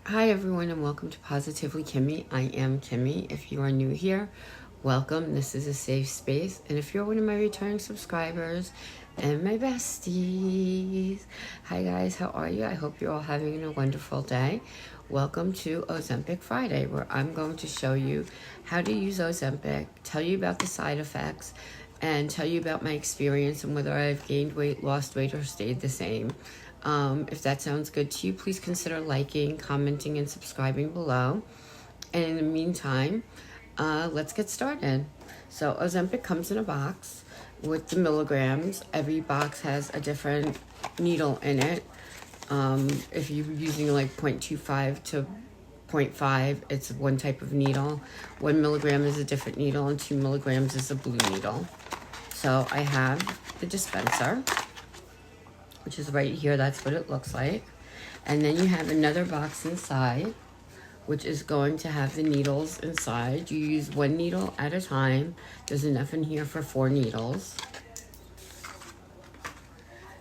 Hi everyone and welcome to Positively Kimmie. I am Kimmie. If you are new here, welcome. This is a safe space. And if you're one of my returning subscribers and my besties, hi guys, how are you? I hope you're all having a wonderful day. Welcome to Ozempic Friday, where I'm going to show you how to use Ozempic, tell you about the side effects, and tell you about my experience and whether I've gained weight, lost weight, or stayed the same. If that sounds good to you, please consider liking, commenting, and subscribing below. And in the meantime, let's get started. So Ozempic comes in a box with the milligrams. Every box has a different needle in it. If you're using like 0.25 to 0.5, it's one type of needle. 1 milligram is a different needle, and 2 milligrams is a blue needle. So I have the dispenser, which is right here. That's what it looks like. And then you have another box inside, which is going to have the needles inside. You use 1 needle at a time. There's enough in here for 4 needles.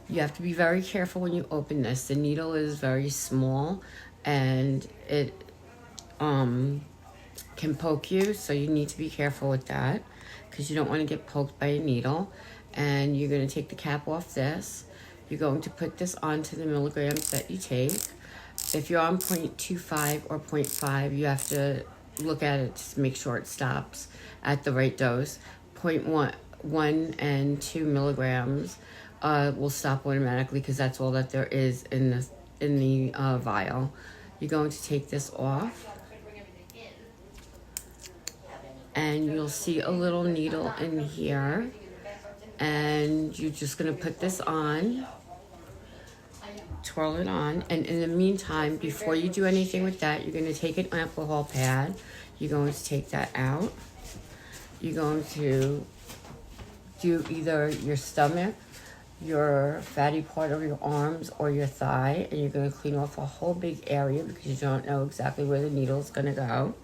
You have to be very careful when you open this. The needle is very small and it can poke you, so you need to be careful with that because you don't want to get poked by a needle. And you're going to take the cap off this. You're going to put this onto the milligrams that you take. If you're on 0.25 or 0.5, you have to look at it to make sure it stops at the right dose. 0.1 and 2 milligrams will stop automatically because that's all that there is in the vial. You're going to take this off, and you'll see a little needle in here, and you're just going to put this on, twirl it on, and in the meantime, before you do anything with that, you're going to take an alcohol pad. You're going to take that out. You're going to do either your stomach, your fatty part of your arms, or your thigh, and you're going to clean off a whole big area because you don't know exactly where the needle is going to go.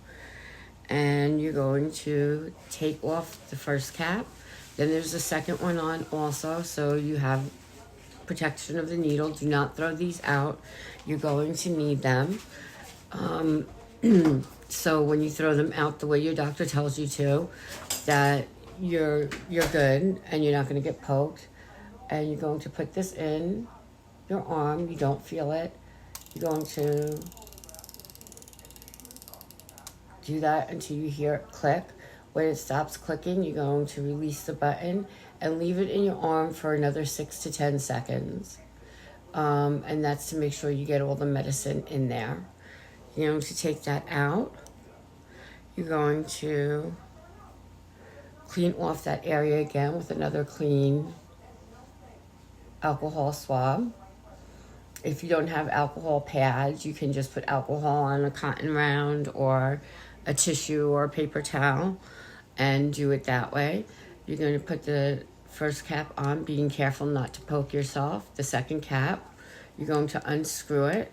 And you're going to take off the first cap. Then there's a second one on also, so you have protection of the needle. Do not throw these out. You're going to need them. So when you throw them out the way your doctor tells you to, that you're good and you're not going to get poked. And you're going to put this in your arm. You don't feel it. You're going to do that until you hear it click. When it stops clicking, you're going to release the button and leave it in your arm for another 6 to 10 seconds. And that's to make sure you get all the medicine in there. You're going to take that out. You're going to clean off that area again with another clean alcohol swab. If you don't have alcohol pads, you can just put alcohol on a cotton round or a tissue or a paper towel and do it that way. You're going to put the first cap on, being careful not to poke yourself. The second cap, you're going to unscrew it,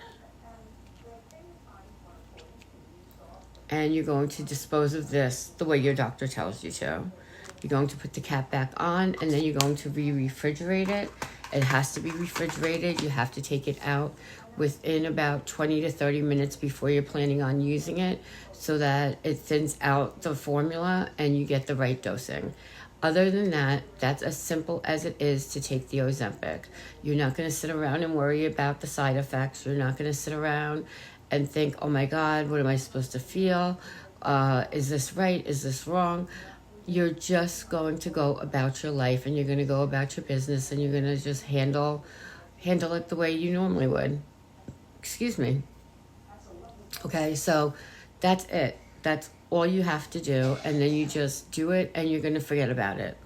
and you're going to dispose of this the way your doctor tells you to. You're going to put the cap back on, and then you're going to refrigerate it. It has to be refrigerated. You have to take it out within about 20 to 30 minutes before you're planning on using it, so that it thins out the formula and you get the right dosing. Other than that, that's as simple as it is to take the Ozempic. You're not going to sit around and worry about the side effects. You're not going to sit around and think, oh my God, what am I supposed to feel? Is this right? Is this wrong? You're just going to go about your life, and you're going to go about your business, and you're going to just handle it the way you normally would. Excuse me. Okay, so that's it. That's all you have to do, and then you just do it, and you're going to forget about it.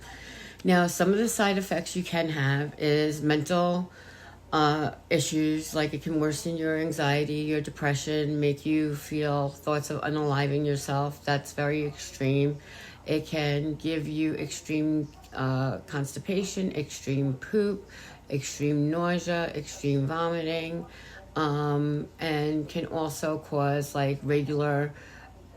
Now, some of the side effects you can have is mental issues, like it can worsen your anxiety, your depression, make you feel thoughts of unaliving yourself. That's very extreme. It can give you extreme constipation, extreme poop, extreme nausea, extreme vomiting, and can also cause like regular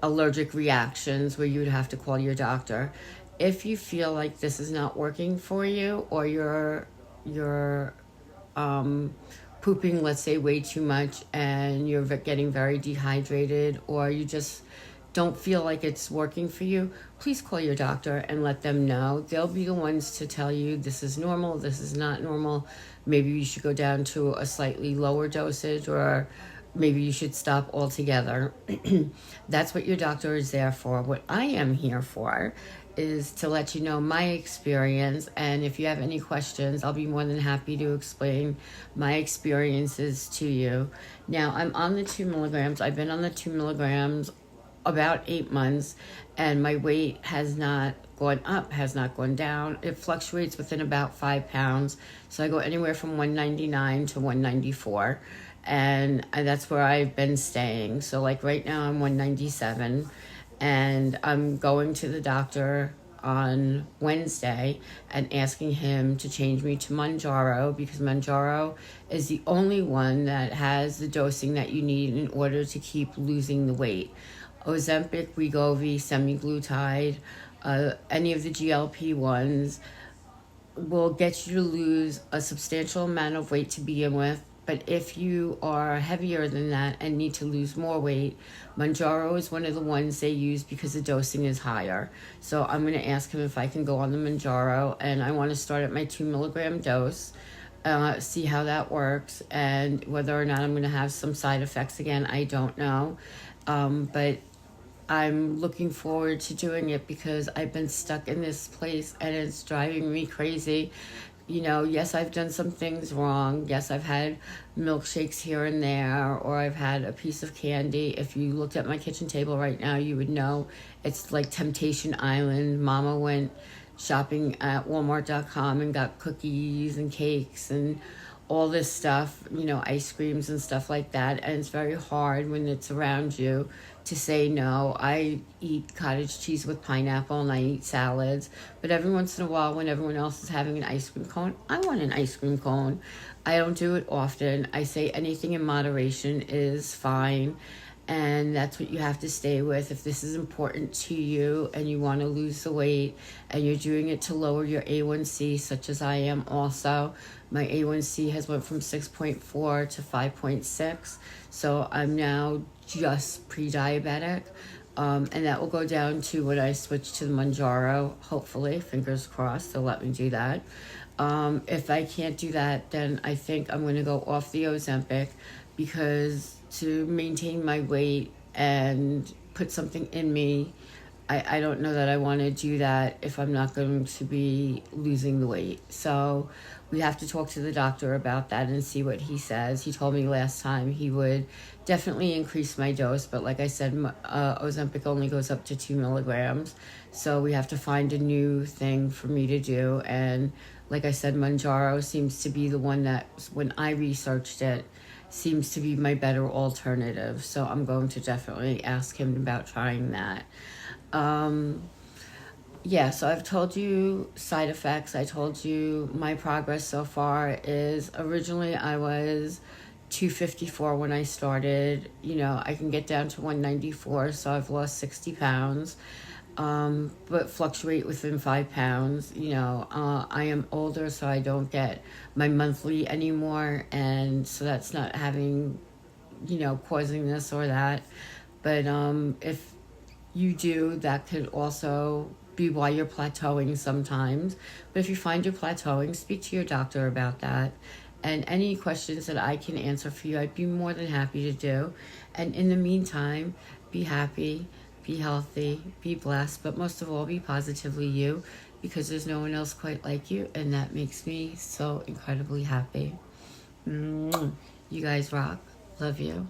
allergic reactions where you would have to call your doctor. If you feel like this is not working for you, or you're pooping, let's say, way too much and you're getting very dehydrated, or you just don't feel like it's working for you, please call your doctor and let them know. They'll be the ones to tell you this is normal, this is not normal. Maybe you should go down to a slightly lower dosage, or maybe you should stop altogether. That's what your doctor is there for. What I am here for is to let you know my experience, and if you have any questions, I'll be more than happy to explain my experiences to you. Now, I'm on the 2 milligrams. I've been on the 2 milligrams about 8 months, and my weight has not gone up, has not gone down. It fluctuates within about 5 pounds. So I go anywhere from 199 to 194, and that's where I've been staying. So like right now I'm 197, and I'm going to the doctor on Wednesday and asking him to change me to monjaro, because monjaro is the only one that has the dosing that you need in order to keep losing the weight. Ozempic, wegovy, semaglutide, any of the GLP ones will get you to lose a substantial amount of weight to begin with. But if you are heavier than that and need to lose more weight, monjaro is one of the ones they use because the dosing is higher. So I'm going to ask him if I can go on the monjaro, and I want to start at my 2 milligram dose, see how that works, and whether or not I'm going to have some side effects again, I don't know. But I'm looking forward to doing it because I've been stuck in this place and it's driving me crazy. You know, yes, I've done some things wrong. Yes, I've had milkshakes here and there, or I've had a piece of candy. If you looked at my kitchen table right now, you would know it's like Temptation Island. Mama went shopping at Walmart.com and got cookies and cakes and all this stuff, you know, ice creams and stuff like that. And it's very hard when it's around you to say no. I eat cottage cheese with pineapple and I eat salads, but every once in a while when everyone else is having an ice cream cone, I want an ice cream cone. I don't do it often. I say anything in moderation is fine, and that's what you have to stay with. If this is important to you and you want to lose the weight and you're doing it to lower your A1C, such as I am also, my A1C has went from 6.4 to 5.6, so I'm now just pre-diabetic, and that will go down to when I switch to the monjaro. Hopefully, fingers crossed, they'll let me do that. If I can't do that, then I think I'm going to go off the Ozempic, because to maintain my weight and put something in me, I don't know that I want to do that if I'm not going to be losing the weight. So we have to talk to the doctor about that and see what he says. He told me last time he would definitely increase my dose, but like I said, Ozempic only goes up to 2 milligrams. So we have to find a new thing for me to do. And like I said, monjaro seems to be the one that, when I researched it, seems to be my better alternative. So I'm going to definitely ask him about trying that. Yeah, so I've told you side effects. I told you my progress so far is, originally I was 254 when I started. You know, I can get down to 194, so I've lost 60 pounds, but fluctuate within 5 pounds. You know, I am older, so I don't get my monthly anymore, and so that's not having, you know, causing this or that. But if you do, that could also be why you're plateauing sometimes. But if you find you're plateauing, speak to your doctor about that. And any questions that I can answer for you, I'd be more than happy to do. And in the meantime, be happy, be healthy, be blessed, but most of all, be positively you, because there's no one else quite like you, and that makes me so incredibly happy. You guys rock. Love you.